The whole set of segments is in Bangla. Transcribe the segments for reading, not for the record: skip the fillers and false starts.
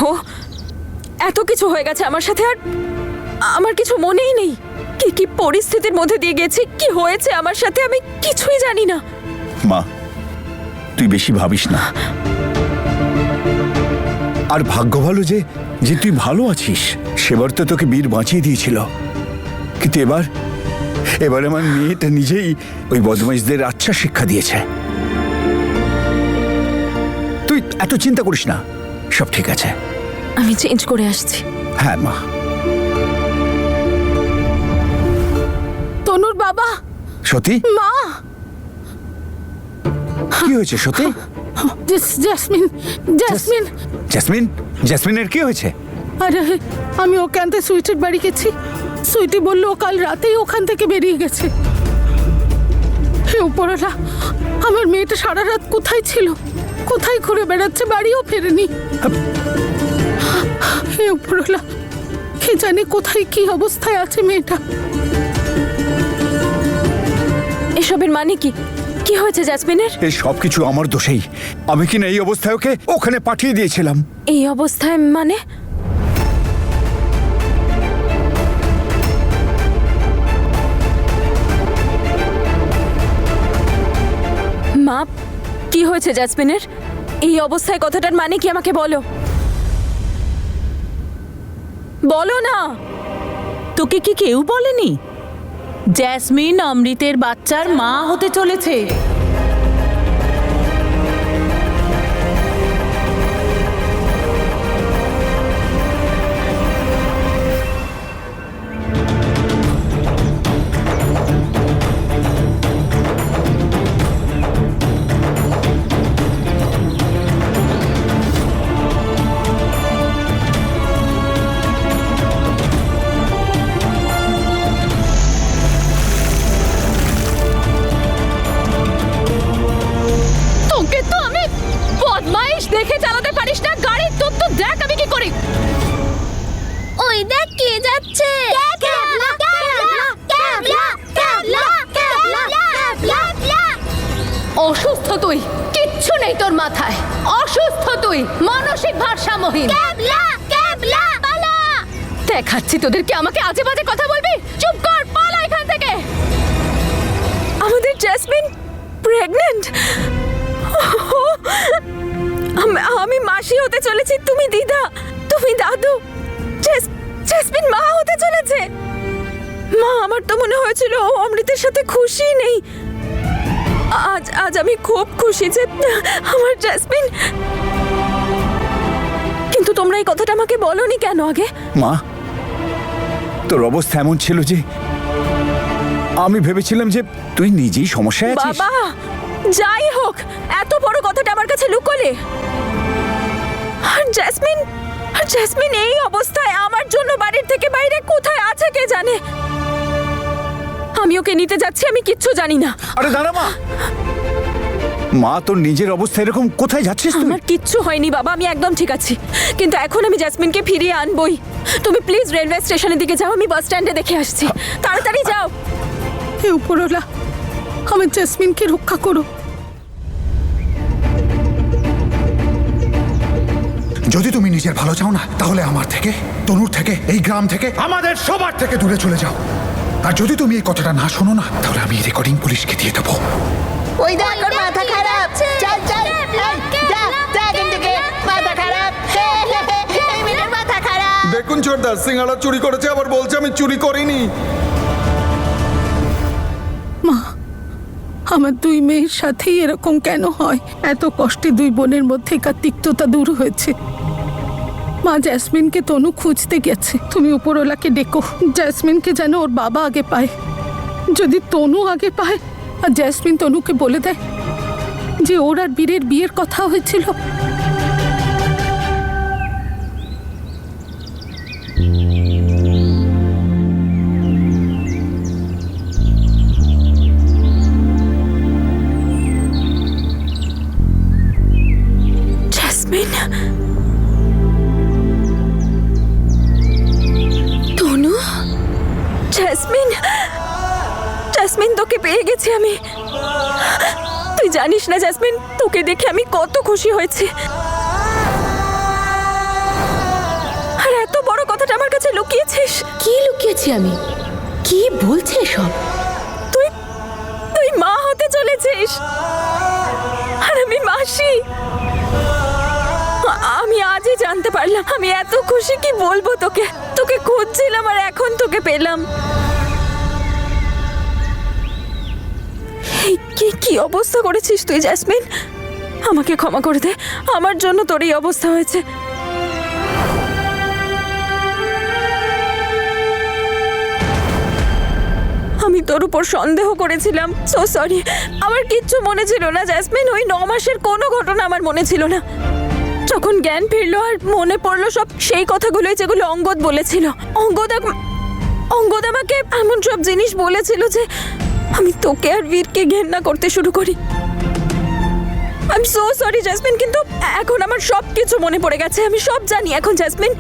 ওহো, এত কিছু হয়ে গেছে আমার সাথে, আর আমার কিছু মনেই নেই। কি কি পরিস্থিতির মধ্যে দিয়ে গেছি, কি হয়েছে আমার সাথে, আমি কিছুই জানি না। মা, তুই বেশি ভাবিস না। আর ভাগ্য ভালো যে যে তুই ভালো আছিস। সেবার তো তোকে বীর বাঁচিয়ে দিয়েছিল, কিন্তু এবার আমার মেয়েটা নিজেই ওই বদমাইশদের আচ্ছা শিক্ষা দিয়েছে। তুই এত চিন্তা করিস না, সব ঠিক আছে। আমি চেঞ্জ করে আসছি। হ্যাঁ মা। তনুর বাবা। সত্যি? মা। কি হয়েছে সত্যি? জেসমিন জেসমিন জেসমিন, জেসমিনের কি হয়েছে? আরে আমি ওকে আনতে সুইটির বাড়ি গেছি। সুইটি বললো ও কাল রাতেই ওখান থেকে বেরিয়ে গেছে। হে উপরওয়ালা, আমার মেয়েটা সারা রাত কোথায় ছিল, কোথায় ঘুরে বেড়াচ্ছে, বাড়িও ফেরেনি। হে উপরওয়ালা, কে জানে কোথায় কি অবস্থায় আছে মেয়েটা। এসবের মানে কি? কি হয়েছে জেসমিনের? এই সবকিছু আমার দোষেই। আমি কিনা এই অবস্থায় ওকে ওখানে পাঠিয়ে দিয়েছিলাম। এই অবস্থায় মানে? মা, কি হয়েছে জেসমিনের? এই অবস্থায় কথাটার মানে কি আমাকে বলো। বলো না। তোকে কি কেউ বলেনি জেসমিন অমৃতের বাচ্চার মা হতে চলেছে? দেখে চালাতে পারিস না গাড়ি? তো দেখ আমি কি করি। ওই দেখ কে যাচ্ছে। অসুস্থ তুই, কিচ্ছু নেই তোর মাথায়। অসুস্থ তুই, মানসিক ভারসাম্যহীন। দেখাচ্ছি তোদেরকে, আমাকে আজে বাজে কথা বলবি? চুপ কর, পালা এখান থেকে। আমাদের জেসমিন প্রেগন্যান্ট। আমি মাসি হতে চলেছি, তুমি দিদা, তুমি দাদু। জেসমিন মা হতে চলেছে। মা, আমার তো মনে হয়েছিল ও অমৃতের সাথে খুশি নেই। আজ আমি খুব খুশি যে আমার জেসমিন। কিন্তু তোমরা এই কথাটা আমাকে বলোনি কেন আগে? মা, তোর অবস্থা এমন ছিল যে আমি ভেবেছিলাম যে তুই নিজেই সমস্যায় আছিস। বাবা, যাই হোক, এত বড় কথাটা আমার কাছে লুকোলে। আর জেসমিন এই অবস্থায় আমার জন্য বাড়ির থেকে বাইরে কোথায় আছে কে জানে। আমি ওকে নিতে যাচ্ছি, আমি কিচ্ছু জানি না। আরে দাঁড়া মা। মা, তোর নিজের অবস্থা এরকম, কোথায় যাচ্ছিস তুই? আমার কিচ্ছু হয়নি বাবা, আমি একদম ঠিক আছি। কিন্তু এখন আমি জেসমিনকে ফিরিয়ে আনবই। তুমি প্লিজ রেলওয়ে স্টেশনের দিকে যাও, আমি বাস স্ট্যান্ডে দেখে আসছি। তাড়াতাড়ি যাও। হে উপরওয়ালা, আমার জেসমিনকে রক্ষা করো। যদি তুমি নিজের ভালো চাও না, তাহলে আমার থেকে, তনুর থেকে, এই গ্রাম থেকে, আমাদের সবার থেকে দূরে চলে যাও। আর যদি তুমি এই কথাটা না শোনো না, তাহলে আমি এই রেকর্ডিং পুলিশকে দিয়ে দেবো। ওই দেখ ওর মাথা খারাপ। চল চল, যা এখান থেকে। মাথা খারাপ, এই মেয়ের মাথা খারাপ। দেখুন সর্দার, সিঙ্গাড়া চুরি করেছে, আবার বলছে আমি চুরি করিনি। মা, আমার দুই মেয়ের সাথেই এরকম কেন হয়? এত কষ্টে দুই বোনের মধ্যেকার তিক্ততা দূর হয়েছে। মা, জেসমিনকে তনু খুঁজতে গেছে। তুমি উপরওয়ালাকে ডেকো, জেসমিনকে যেন ওর বাবা আগে পায়। যদি তনু আগে পায় আর জেসমিন তনুকে বলে দেয় যে ওর আর বীরের বিয়ের কথা হয়েছিল, জেসমিন, তোকে পেয়ে গেছি আমি। তুই জানিস না জেসমিন, তোকে দেখে আমি কত খুশি হয়েছি। কাছে লুকিয়েছিস? কি লুকিয়েছি আমি? কি বলছে সব? তুই তুই মা হতে চলেছিস আর আমি মাসি। আমি আজই জানতে পারলাম। আমি এত খুশি কি বলবো তোকে। তোকে খুঁজছিলাম আর এখন তোকে পেলাম। এই কি কি অবস্থা করেছিস তুই জেসমিন? আমাকে ক্ষমা করে দে, আমার জন্য তোর এই অবস্থা হয়েছে। আমি তোর উপর সন্দেহ করেছিলাম, সো সরি। আমার কিচ্ছু মনে ছিল না জেসমিন। ওই 9 মাসের কোনো ঘটনা আমার মনে ছিল না। যখন জ্ঞান ফিরলো আর মনে পড়লো সব সেই কথাগুলোই যেগুলো অঙ্গদ বলেছিল। অঙ্গদ আমাকে এমন সব জিনিস বলেছিল যে আমি তোকে আর বীরকে ঘেন্না করতে শুরু করি। I am so sorry jasmine, কিন্তু এখন আমার সব কিছু মনে পড়ে গেছে। আমি সব জানি এখন জেসমিন।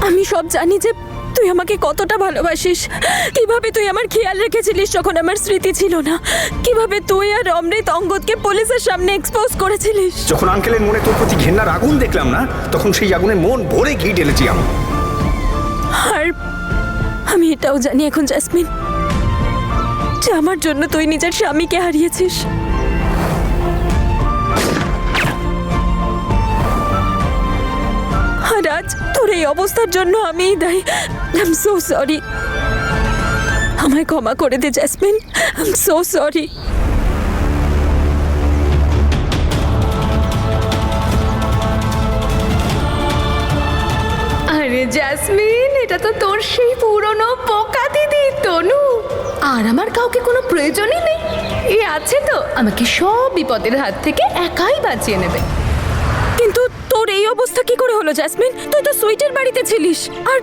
আমি সব জানি যে তুই আমাকে কতটা ভালোবাসিস, কিভাবে তুই আমার খেয়াল রেখেছিলিস যখন আমার স্মৃতি ছিল না, কিভাবে তুই আর অমৃত অঙ্গদকে পুলিশের সামনে এক্সপোজ করেছিলিস। যখন আঙ্কেলের মনে তোর প্রতি ঘেন্নার আগুন দেখলাম না, তখন সেই আগুনে মন ভরে ঘি ঢেলেছি আমি। আর আমি এটাও জানি এখন জেসমিন যে আমার জন্য তুই নিজের স্বামীকে হারিয়েছিস। আর আজ তোর এই অবস্থার জন্য আমিই দায়ী। I am so sorry. আমায় ক্ষমা করে দে Jasmine, I am so sorry. আরে জেসমিন, এটা তো তোর সেই পুরনো পোকা দিদি তনু। আর আমার কাউকে কোনো প্রয়োজনই নেই। এ আছে তো আমাকে সব বিপদের হাত থেকে একাই বাঁচিয়ে নেবে। কিন্তু তোর এই অবস্থা কি করে হলো জেসমিন? তুই তো সুইটের বাড়িতে ছিলিস, আর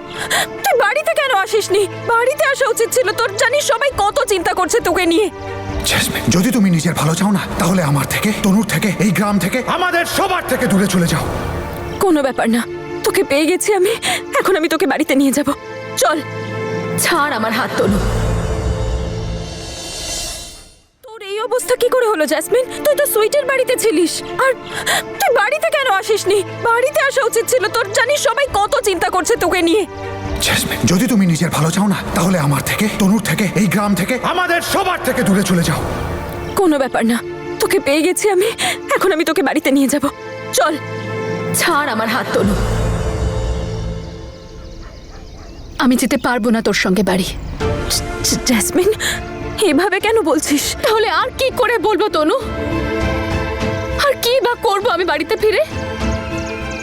তুই বাড়িতে কেন আসিসনি? বাড়িতে আসা উচিত ছিল তোর। জানিস সবাই কত চিন্তা করছে তোকে নিয়ে। জেসমিন, যদি তুমি নিজের ভালো চাও না, তাহলে আমার থেকে, তনুর থেকে, এই গ্রাম থেকে, আমাদের সবার থেকে দূরে চলে যাও। কোনো ব্যাপার না, তোকে পেয়ে গেছি আমি। এখন আমি তোকে বাড়িতে নিয়ে যাব। চল। ছাড় আমার হাত তনু। তোর এই অবস্থা কি করে হলো জেসমিন? তুই তো সুইটের বাড়িতে ছিলিস, আর তুই বাড়িতে কেন আসিসনি? বাড়িতে আসা উচিত ছিল তোর। জানিস সবাই কত চিন্তা করছে তোকে নিয়ে। জেসমিন, যদি তুমি নিজের ভালো চাও না, তাহলে আমার থেকে, তনুর থেকে, এই গ্রাম থেকে, আমাদের সবার থেকে দূরে চলে যাও। কোনো ব্যাপার না, তোকে পেয়ে গেছি আমি। এখন আমি তোকে বাড়িতে নিয়ে যাব। চল। ছাড় আমার হাত তনু। আমি যেতে পারবো না তোর সঙ্গে বাড়ি। জেসমিন, এভাবে কেন বলছিস? তাহলে আর কি করে বলবো তনু? আর কি বা করবো আমি বাড়িতে ফিরে?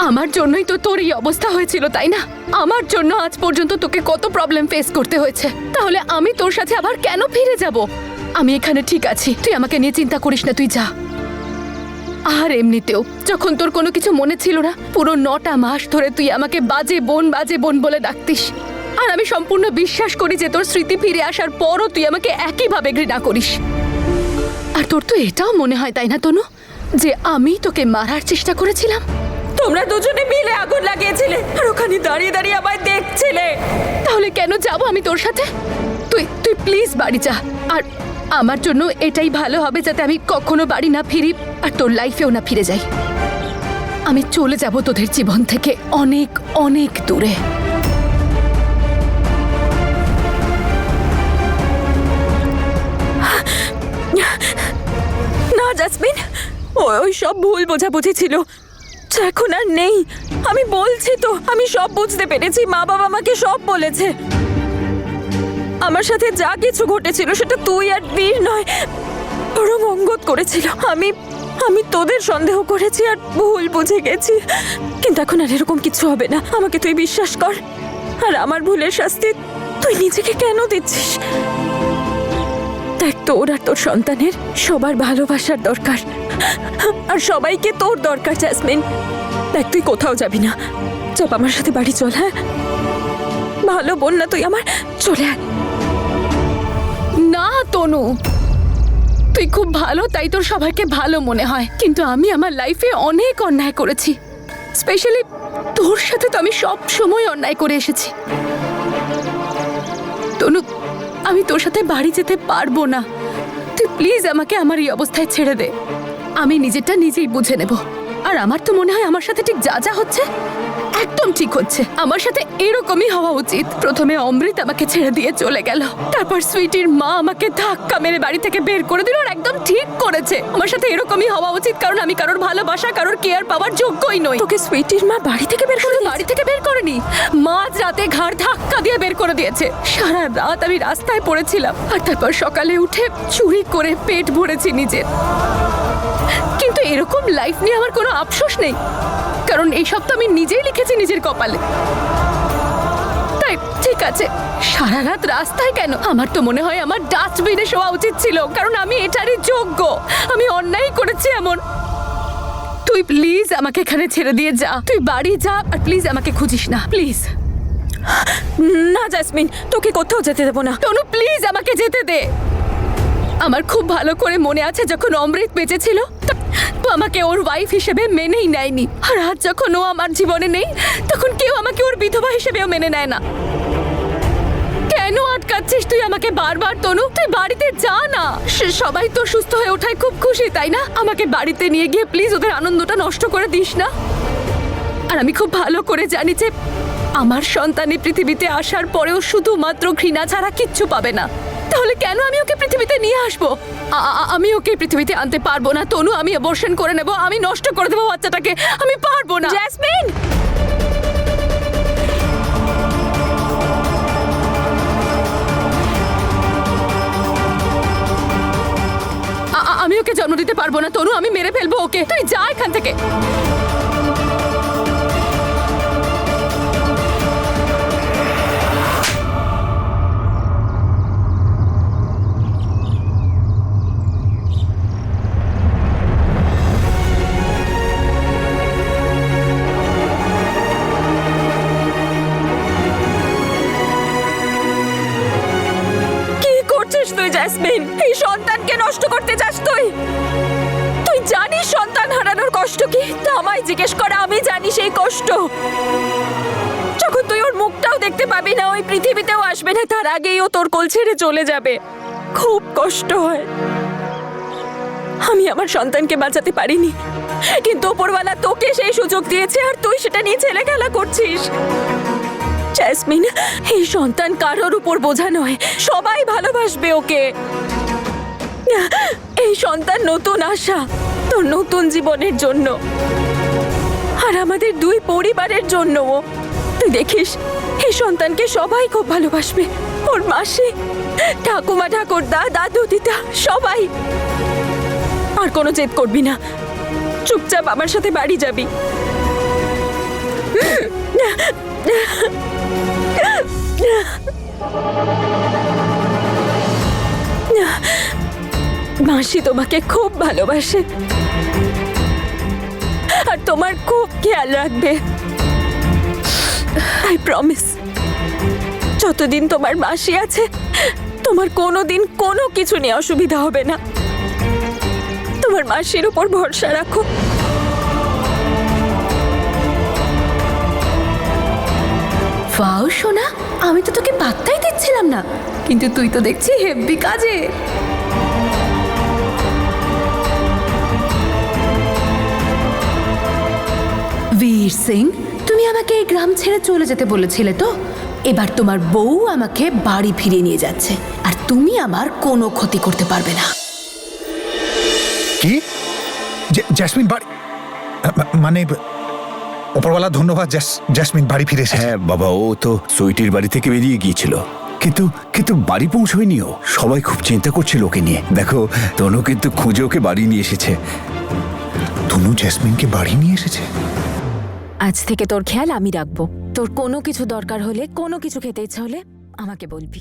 আমার জন্যই তো তোর এই অবস্থা হয়েছিল, তাই না? আমার জন্য আজ পর্যন্ত তোকে কত প্রবলেম ফেস করতে হয়েছে। তাহলে আমি তোর সাথে আবার কেন ফিরে যাব? আমি এখানে ঠিক আছি, তুই আমাকে নিয়ে চিন্তা করিস না, তুই যা। আর এমনিতেও যখন তোর কোনো কিছু মনে ছিল না, পুরো 9টা মাস ধরে তুই আমাকে বাজে বোন বলে ডাকতিস। আর আমি সম্পূর্ণ বিশ্বাস করি যে তোর স্মৃতি ফিরে আসার পরও তুই আমাকে একইভাবে ঘৃণা করিস। আর তোর তো এটাও মনে হয়, তাই না তনু, যে আমি তোকে মারার চেষ্টা করেছিলাম? তোমরা দুজনে মিলে আগুন লাগিয়েছিলে আর ওখানে দাঁড়িয়ে দাঁড়িয়ে আমায় দেখছিলে। তাহলে কেন যাব আমি তোর সাথে? তুই প্লিজ বাড়ি যা। আর আমার জন্য এটাই ভালো হবে যাতে আমি কখনো বাড়ি না ফিরি আর তোর লাইফেও না ফিরে যাই। আমি চলে যাব তোদের জীবন থেকে অনেক অনেক দূরে। না জেসমিন, ওই সব ভুল বোঝাবুঝি ছিল, এখন আর নেই। আমি বলছি তো, আমি সব বুঝতে পেরেছি। মা বাবা আমাকে সব বলেছে। আমার সাথে যা কিছু ঘটেছিল সেটা তুই আর বীর নয়, বরং অঙ্গদ করেছিল। আমি তোদের সন্দেহ করেছি আর ভুল বুঝে গেছি। কিন্তু এখন আর এরকম কিছু হবে না, আমাকে তুই বিশ্বাস কর। আর আমার ভুলের শাস্তি তুই নিজেকে কেন দিচ্ছিস? দেখ, তোর আর তোর সন্তানের সবার ভালোবাসার দরকার, আর সবাইকে তোর দরকার জেসমিন। দেখ, তুই কোথাও যাবি না। চপ আমার সাথে বাড়ি চল। হ্যাঁ, ভালো বোন না তুই আমার, চলে আয়। না তনু, তুই খুব ভালো, তাই তোর সবাইকে ভালো মনে হয়, কিন্তু আমি আমার লাইফে অনেক অন্যায় করেছি। স্পেশালি তোর সাথে তো আমি সব সময় অন্যায় করে এসেছি। তনু, আমি তোর সাথে বাড়ি যেতে পারবো না। তুই প্লিজ আমাকে আমার এই অবস্থায় ছেড়ে দে। আমি নিজেরটা নিজেই বুঝে নেব। আর আমার তো মনে হয় আমার সাথে ঠিক যা যা হচ্ছে একদম ঠিক হচ্ছে। আমার সাথে এরকমই হওয়া উচিত। প্রথমে অমৃত আমাকে ছেড়ে দিয়ে চলে গেল, তারপর সুইটির মা আমাকে ধাক্কা মেরে বাড়ি থেকে বের করে দিল। আর একদম ঠিক করেছে। আমার সাথে এরকমই হওয়া উচিত, কারণ আমি কারোর ভালোবাসা, কারোর কেয়ার পাওয়ার যোগ্যই নই। তোকে সুইটির মা বাড়ি থেকে বের করে শুধু বাড়ি থেকে বের করেনি, মাঝ রাতে ঘাড় ধাক্কা দিয়ে বের করে দিয়েছে। সারা রাত আমি রাস্তায় পড়েছিলাম, আর তারপর সকালে উঠে চুরি করে পেট ভরেছি নিজের। কিন্তু এরকম লাইফ নিয়ে আমার কোনো আফসোস নেই, কারণ এইসব তো আমি নিজেই লিখেছি নিজের কপালে। তাই ঠিক আছে, সারা রাত রাস্তায় কেন? আমার তো মনে হয় আমার ডাস্টবিনে শোয়া উচিত ছিল, কারণ আমি এটারই যোগ্য। আমি অন্যায় করেছি এমন। তুই প্লিজ আমাকে এখানে ছেড়ে দিয়ে যা, তুই বাড়ি যা, আর প্লিজ আমাকে খুঁজিস না, প্লিজ। না জেসমিন, তোকে কোথাও যেতে দেবো না। তনু প্লিজ আমাকে যেতে দে। আমার খুব ভালো করে মনে আছে যখন অমৃত বেঁচে ছিল, তো আমাকে ওর ওয়াইফ হিসেবে মেনেই নেয়নি। আর আজ যখন ও আমার জীবনে নেই, তখন কেউ আমাকে ওর বিধবা হিসেবেও মেনে নেয় না। কেন আটকাচ্ছিস তুই আমাকে বারবার? তনু, তুই বাড়িতে যা না। সবাই তো সুস্থ হয়ে ওঠায় খুব খুশি, তাই না? আমাকে বাড়িতে নিয়ে গিয়ে প্লিজ ওদের আনন্দটা নষ্ট করে দিস না। আর আমি খুব ভালো করে জানি যে আমার সন্তান এই পৃথিবীতে আসার পরেও শুধুমাত্র ঘৃণা ছাড়া কিচ্ছু পাবে না। তাহলে কেন আমি ওকে পৃথিবীতে নিয়ে আসবো? আমি ওকে পৃথিবীতে আনতে পারবো না তনু। আমি অ্যাবর্শন করে নেব, আমি নষ্ট করে দেবো বাচ্চাটাকে। আমি পারবো না। জেসমিন, আমি ওকে জন্ম দিতে পারবো না তনু। আমি মেরে ফেলবো ওকে। তুই যা এখান থেকে। কি করছিস তুই জেসমিন? এই সন্তানকে নষ্ট করতে চাস তুই? তুই জানিস সন্তান হারানোর কষ্ট কি? তা আমায় জিজ্ঞেস করা, আমি জানি সেই কষ্ট। যখন তুই ওর মুখটাও দেখতে পাবি না, ওই পৃথিবীতেও আসবে না, তার আগেই ও তোর কোল ছেড়ে চলে যাবে। খুব কষ্ট হয়। আমি আমার সন্তানকে বাঁচাতে পারিনি, কিন্তু ওপরওয়ালা তোকে সেই সুযোগ দিয়েছে, আর তুই সেটা নিয়ে ছেলে খেলা করছিস। জেসমিন, এই সন্তান কারোর উপর বোঝা নয়, সবাই ভালোবাসবে ওকে। এই সন্তান নতুন আশা তোর নতুন জীবনের জন্য, আর আমাদের দুই পরিবারের জন্যও। তুই দেখিস, এই সন্তানকে সবাই খুব ভালোবাসবে। ওর মাসি, ঠাকুমা, ঠাকুরদা, দাদু, দিদা, সবাই। আর কোনো জেদ করবি না, চুপচাপ আমার সাথে বাড়ি যাবি। মাসি তোমাকে খুব ভালোবাসে, আর তোমার খুব খেয়াল রাখবে। আই প্রমিস, যতদিন তোমার মাসি আছে, তোমার কোনোদিন কোনো কিছু নিয়ে অসুবিধা হবে না। তোমার মাসির উপর ভরসা রাখো। ফাও সোনা, আমি তো তোকে পাত্তাই দিচ্ছিলাম না, কিন্তু তুই তো দেখছি হেব্বি কাজে। বীর সিং, তুমি আমাকে এই গ্রাম ছেড়ে চলে যেতে বলেছিলে তো? এবার তোমার বউ আমাকে বাড়ি ফিরিয়ে নিয়ে যাচ্ছে, আর তুমি আমার কোনো ক্ষতি করতে পারবে না। কি? জেসমিন বাড়ি, মানে ওপরওয়ালা ধন্যবাদ, জেসমিন বাড়ি ফিরে এসেছে। হ্যাঁ বাবা, ও তো সুইটির বাড়ি থেকে বেরিয়ে গিয়েছিল, কিন্তু কিন্তু বাড়ি পৌঁছয়নি। ও সবাই খুব চিন্তা করছিল ওকে নিয়ে। দেখো, তনু কিন্তু খুঁজে ওকে বাড়ি নিয়ে এসেছে। তনু জেসমিনকে বাড়ি নিয়ে এসেছে? আজ থেকে তোর খেয়াল আমি রাখবো। তোর কোনো কিছু দরকার হলে, কোনো কিছু খেতে ইচ্ছা হলে আমাকে বলবি।